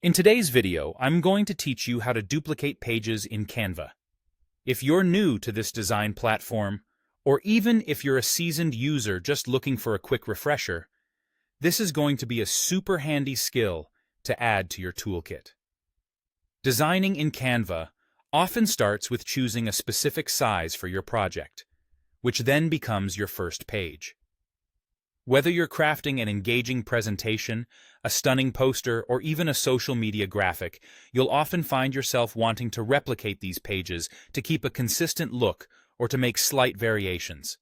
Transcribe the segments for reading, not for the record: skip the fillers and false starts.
In today's video, I'm going to teach you how to duplicate pages in Canva. If you're new to this design platform, or even if you're a seasoned user just looking for a quick refresher, this is going to be a super handy skill to add to your toolkit. Designing in Canva often starts with choosing a specific size for your project, which then becomes your first page. Whether you're crafting an engaging presentation, a stunning poster, or even a social media graphic, you'll often find yourself wanting to replicate these pages to keep a consistent look or to make slight variations.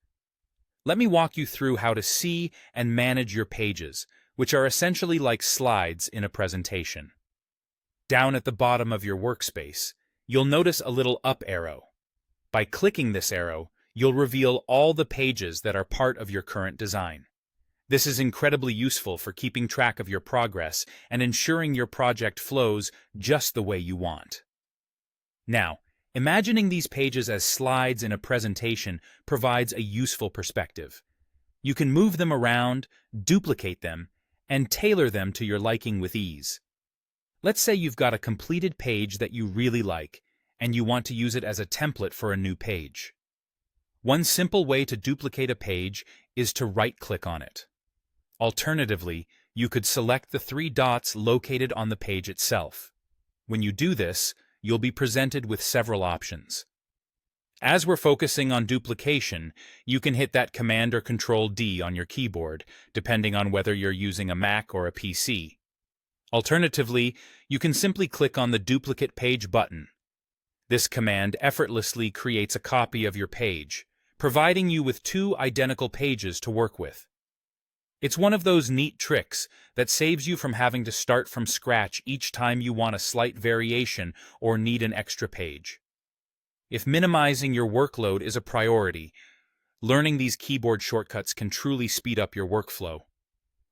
Let me walk you through how to see and manage your pages, which are essentially like slides in a presentation. Down at the bottom of your workspace, you'll notice a little up arrow. By clicking this arrow, you'll reveal all the pages that are part of your current design. This is incredibly useful for keeping track of your progress and ensuring your project flows just the way you want. Now, imagining these pages as slides in a presentation provides a useful perspective. You can move them around, duplicate them, and tailor them to your liking with ease. Let's say you've got a completed page that you really like, and you want to use it as a template for a new page. One simple way to duplicate a page is to right-click on it. Alternatively, you could select the three dots located on the page itself. When you do this, you'll be presented with several options. As we're focusing on duplication, you can hit that Command or Control D on your keyboard, depending on whether you're using a Mac or a PC. Alternatively, you can simply click on the Duplicate Page button. This command effortlessly creates a copy of your page, providing you with two identical pages to work with. It's one of those neat tricks that saves you from having to start from scratch each time you want a slight variation or need an extra page. If minimizing your workload is a priority, learning these keyboard shortcuts can truly speed up your workflow.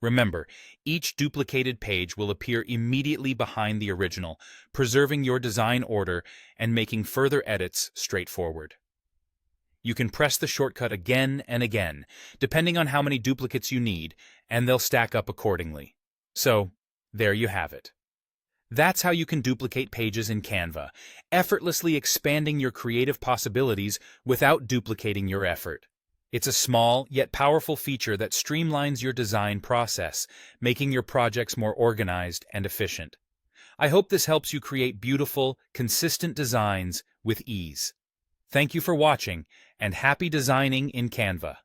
Remember, each duplicated page will appear immediately behind the original, preserving your design order and making further edits straightforward. You can press the shortcut again and again, depending on how many duplicates you need, and they'll stack up accordingly. So, there you have it. That's how you can duplicate pages in Canva, effortlessly expanding your creative possibilities without duplicating your effort. It's a small, yet powerful feature that streamlines your design process, making your projects more organized and efficient. I hope this helps you create beautiful, consistent designs with ease. Thank you for watching, and happy designing in Canva.